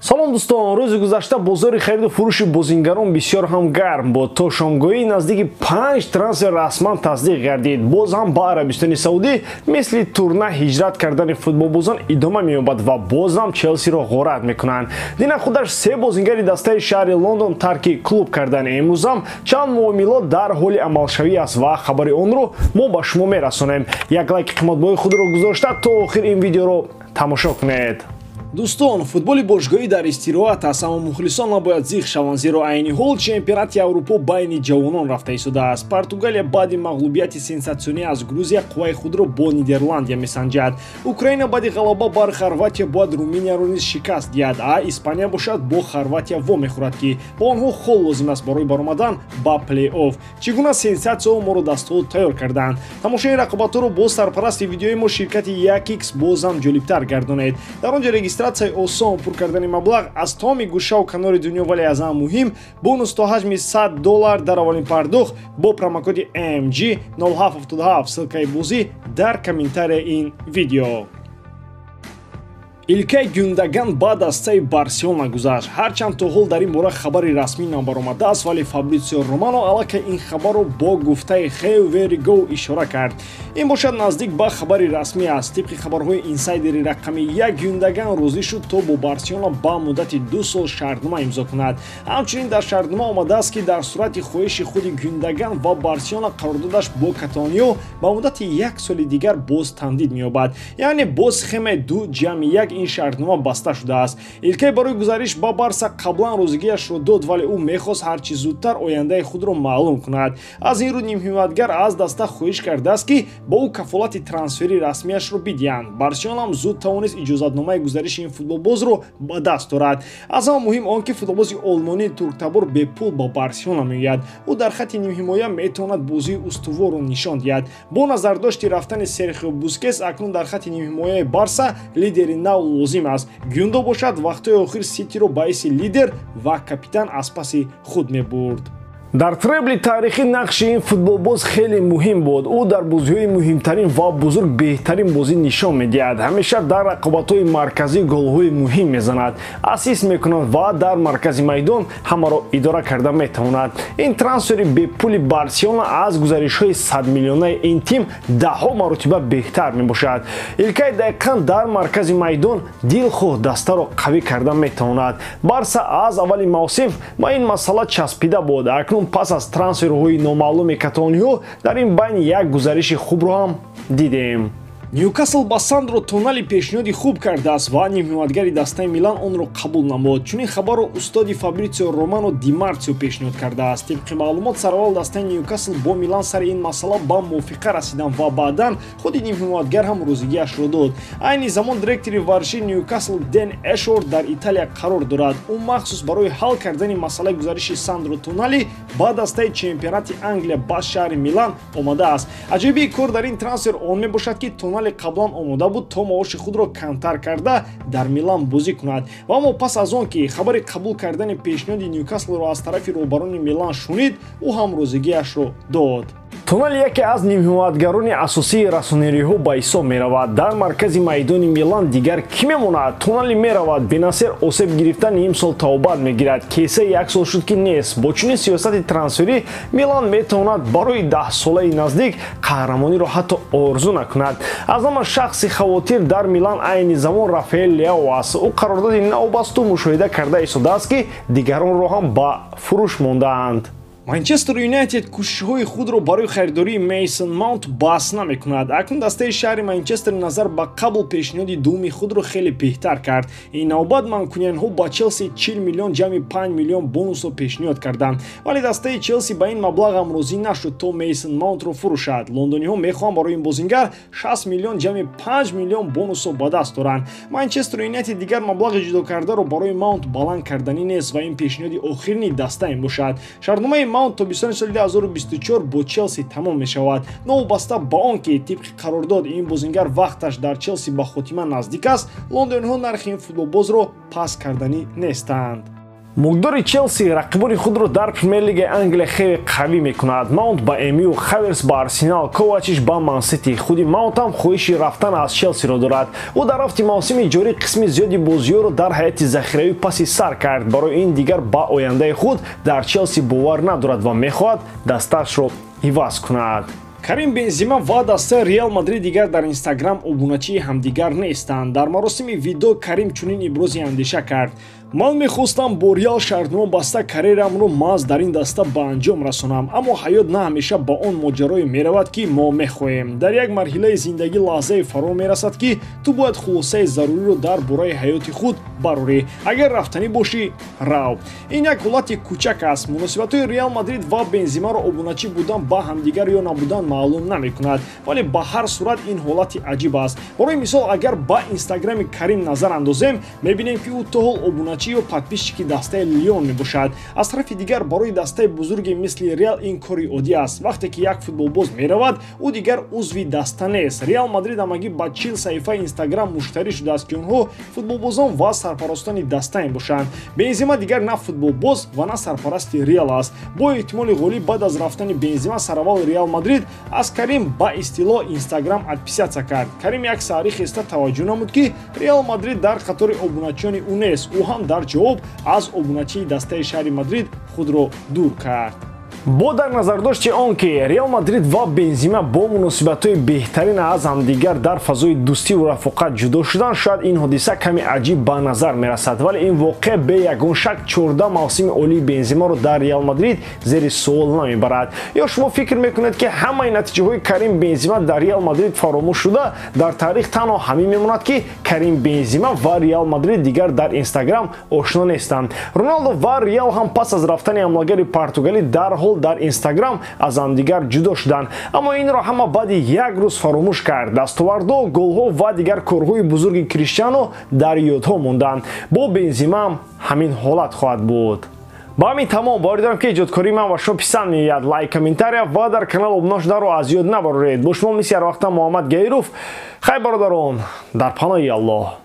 салом дӯстон, рӯзи гузашта бозори хариду фурӯши бозингарон бисёр ҳам гарм буд. То шомгоҳӣ наздики 5 трансфер расман тасдиқ гардид. Боз ҳам ба Арабистони Саудӣ мисли турна ҳиҷрат кардани футболбозон идома меёбад ва боз ҳам Челсиро ғорат мекунанд. Дина худаш 3 бозингари дастаи шаҳри Лондон тарки клуб карданд. Имрӯз ҳам чанд муомилот дар ҳоли амалшавӣ аст ва хабари онро мо ба шумо мерасонем. Як лайки қиматбоҳи худро гузошта то охир ин видеоро тамошо кунед. Дӯстон, футболи бошгоҳӣ дар истироҳат аст, аммо мухлисон набояд зиқ шаванд, зеро айни ҳол чемпионати Аврупо байни ҷавонон рафта истодааст. Португалия баъди мағлубияти сенсатсионӣ аз Грузия қувваи худро бо Нидерландия месанҷад. Украина баъди ғалаба бар Хорватия бояд Руминияро низ шикаст диҳад, Испания бошад бо Хорватия во мехӯрад ки ба онҳо хол лозим аст барои баромадан ба плей-офф. Чӣ гуна сенсатсияҳо моро дастҳо тайёр карданд? Тамошои рақобатҳоро бо сарпарасти видеои мо ширкати 1x боз ҳам ҷолибтар гардонед. Дар он ҷо регистратсияи осон, пур кардани маблағ аз тамоми гӯшаву канори дунё, вале аз ҳам муҳим бонус то ҳаҷми $100 дар аввалин пардохт бо промокоди AMG 0777 ссилкаи бозӣ дар комментарияи ин видео. Илкай Гюндаган ба дастаи Барселона гузашт. Ҳарчанд то ҳол дар ин бора хабари расмӣ набаромадааст, вале Фабрицио Романо аллакай ин хабарро бо гуфтаи «Hey very go» ишора кард. Ин бошад наздик ба хабари расмӣ аст. Тибқи хабарҳои инсайдери рақами 1 Гюндаган розӣ шуд то бо Барселона ба муддати 2 сол шартнома имзо кунад. Ҳамчунин дар шартнома омадааст ки дар сурати хоҳиши худи Гюндаган ва Барселона қарордодаш бо Каталониё ба муддати 1 соли дигар боз тамдид меёбад. Яъне боз схемаи 2 ҷамъи 1 ин шартнома баста шудааст. Илкай барои гузариш ба Барса қаблан розигиашро дод, вале ӯ мехост ҳарчи зудтар ояндаи худро маълум кунад. Аз ин рӯ нимҳиматгар аз даста хоҳиш кардааст ки ба ӯ кафолати трансфери расмияшро бидиҳанд. Барселона ҳам зуд тавонист иҷозатномаи гузариши ин футболбозро ба даст дорад. Аз ҳама муҳим он ки футболбози олмонии турктабор бепул ба Барселона меояд. Ӯ дар хатти нимҳимоя метавонад бозии устуворро нишон диҳад. Бо назардошти рафтани Серхио Бускетс акнун дар хатти нимҳимояи Барса лидери нав лозим аст. Гюндо бошад вақтҳои охир Ситиро ба ҳайси лидер ва капитан аз паси худ мебурд. Дар требли таърихӣ нақши ин футболбоз хеле муҳим буд. Ӯ дар бозиҳои муҳимтарин ва бузург беҳтарин бозӣ нишон медиҳад. Ҳамеша дар рақобатҳои марказӣ голҳои муҳим мезанад, асист мекунад ва дар маркази майдон ҳамаро идора карда метавонад. Ин трансфери бепули Барселона аз гузаришҳои 100 миллионаи ин тим даҳҳо маротиба беҳтар мебошад. Илкай дақиқан дар маркази майдон дилхоҳ дастаро қавӣ карда метавонад. Барса аз аввали мавсим ба ин масъала часпида буд. Акнун пас аз трансферҳои номаълуми Каталониё дар ин байн як гузариши хубро ҳам дидем. Ньюкасл ба Сандро Тонали пешниҳоди хуб кардааст ва нимҳиматгари дастаи Милан онро қабул намуд. Чунин хабарро устоди Фабрицио Романо Ди Марсио пешниҳод кардааст. Тибқи маълумот сараввал дастаи Ньюкасл бо Милан сари ин масъала ба мувофиқа расидан ва баъдан худи нимҳиматгар ҳам розигиашро дод. Айни замон директори варшии Ньюкасл Дэн Эшворт дар Италия қарор дорад. Ӯ махсус барои ҳал кардани масъалаи гузариши Сандро Тонали ба дастаи чемпионати Англия ба шаҳри Милан омадааст. Аҷоибии кор дар ин трансфер он мебошад ки Тонали қаблан омода буд то маоши худро камтар карда дар Милан бозӣ кунад. Ва аммо пас аз он ки хабари қабул кардани пешниҳоди Ньюкаслро аз тарафи роҳбарони Милан шунид, ӯ ҳам розигиашро дод. Тонали яке аз нимҳиматгарони асосии расонериҳо ба ҳисоб меравад. Дар маркази майдони Милан дигар кӣ мемонад? Тонали меравад. Бенасер осеб гирифта ним сол тавобат мегирад. Кеса 1 сол шуд ки нест. Бо чунин сиёсати трансферӣ Милан метавонад барои 10 солаи наздик қаҳрамониро ҳатто орзу накунад. Аз ҳама шахси хавотир дар Милан айни замон Рафаэл Леао аст. ӯ қарордоди навбасту мушоҳида карда истодааст ки дигаронро ҳам ба фурӯш мондаанд. Манчестер Юнайтед кӯшишҳои худро барои харидории Мейсон Маунт баҳс намекунад. Акнун дастаи шаҳри Манчестер назар ба қабл пешниҳоди дууми худро хеле беҳтар кард. Ин навбат манкуниянҳо ба Челси 40 миллион ҷамъи 5 миллион бонусро пешниҳод карданд. Вале дастаи Челси ба ин маблағ ҳам розӣ нашуд то Мейсон Маунтро фурӯшад. Лондониҳо мехоҳанд барои ин бозингар 60 миллион ҷамъи 5 миллион бонусро ба даст оранд. Манчестер Юнайтед дигар маблағи ҷудокардаро барои Маунт баланд карданӣ нест ва ин пешниҳоди охирини даста мебошад. Шартномаи Маунт тобистони соли 2024 бо Челси тамом мешавад. Новобаста ба он ки тибқи қарордод ин бозингар вақташ дар Челси ба хотима наздик аст, лондониҳо нархи ин футболбозро пас карданӣ нестанд. мугдори Челси рақибони худро дар Премьер-лигаи Англия хеле қавӣ мекунад. Маунт ба МЮ, Хаверс ба Арсенал, Ковачич ба Ман-Сити. Худи Маунт ҳам хоҳиши рафтан аз Челсиро дорад. Ӯ дар рафти мавсими ҷорӣ қисми зиёди бозиҳоро дар ҳайати захиравӣ паси сар кард. Барои ин дигар ба ояндаи худ дар Челси бовар надорад ва мехоҳад дасташро ҳиваз кунад. Карим Бензима ва дастаи Реал Мадрид дигар дар Инстаграм обуначии ҳамдигар нестанд. Дар маросими видео Карим чунин ибрози андеша кард: ман мехостам бо Реал шартнома баста карьерамро маҳз дар ин даста ба анҷом расонам, аммо ҳаёт на ҳамеша ба он моҷарое меравад ки мо мехоҳем. Дар як марҳилаи зиндагӣ лаҳзае фаро мерасад ки ту бояд хулосаи заруриро дар бораи ҳаёти худ барорӣ. Агар рафтанӣ бошӣ, рав. Ин як ҳолати кӯчак аст. Муносибатҳои Реал Мадрид ва Бензимаро обуначӣ будан ба ҳамдигар ё набудан маълум намекунад, вале ба ҳар сурат ин ҳолати аҷиб аст. Барои мисол, агар ба Инстаграми Карим назар андозем, мебинем ки ӯ то ҳол обуначӣ ё подписчики дастаи Лион мебошад. Аз тарафи дигар барои дастаи бузурги мисли Реал ин кори оддӣ аст. Вақте ки як футболбоз меравад, ӯ дигар узви даста нест. Реал Мадрид ҳамагӣ ба 40 саҳифаи Инстаграм муштарӣ шудааст ки онҳо футболбозон ва сарпаростони даста мебошанд. Бензима дигар на футболбоз ва на сарпарасти Реал аст. Бо эҳтимоли ғолиб баъд аз рафтани Бензима сараввал Реал Мадрид аз Карим ба истилоъ Инстаграм отписатсия кард. Карим як саҳари хеста таваҷҷӯҳ намуд ки Реал Мадрид дар қатори обуначиёни ӯ нест. Ӯ ҳам дар ҷавоб аз обуначии дастаи шаҳри Мадрид худро дур кард. бо дар назардошти он ки Реал Мадрид ва Бензима бо муносибатҳои беҳтарин аз ҳамдигар дар фазои дӯстиву рафоқат ҷудо шудан, шояд ин ҳодиса каме аҷиб ба назар мерасад, вале ин воқеъ бе ягон шак 14 мавсими олии Бензимаро дар Реал Мадрид зери суол намебарад. ё шумо фикр мекунед ки ҳамаи натиҷаҳои Карим Бензима дар Реал Мадрид фаромӯш шуда, дар таърих танҳо ҳамин мемонад ки Карим Бензима ва Реал Мадрид дигар дар Инстаграм ошно нестанд. Роналдо ва Реал ҳам пас аз рафтани ҳамлагари португалӣ дарҳол дар Инстаграм аз ҳамдигар ҷудо шуданд, аммо инро ҳама баъди як рӯз фаромӯш кард. Дастовардҳо, голҳо ва дигар корҳои бузурги Криштиано дар ёдҳо монданд. Бо Бензима ҳамин ҳолат хоҳад буд. ба ҳамин тамом боварӣ дорам ки эҷодкории ман ва шумо писанд меояд. Лайк, комментария ва дар канал обуна шуданро аз ёд набароред. Бо шумо мисли ҳар вақта Муҳаммад Гайров. Хай бародарон, дар паноҳи Аллоҳ.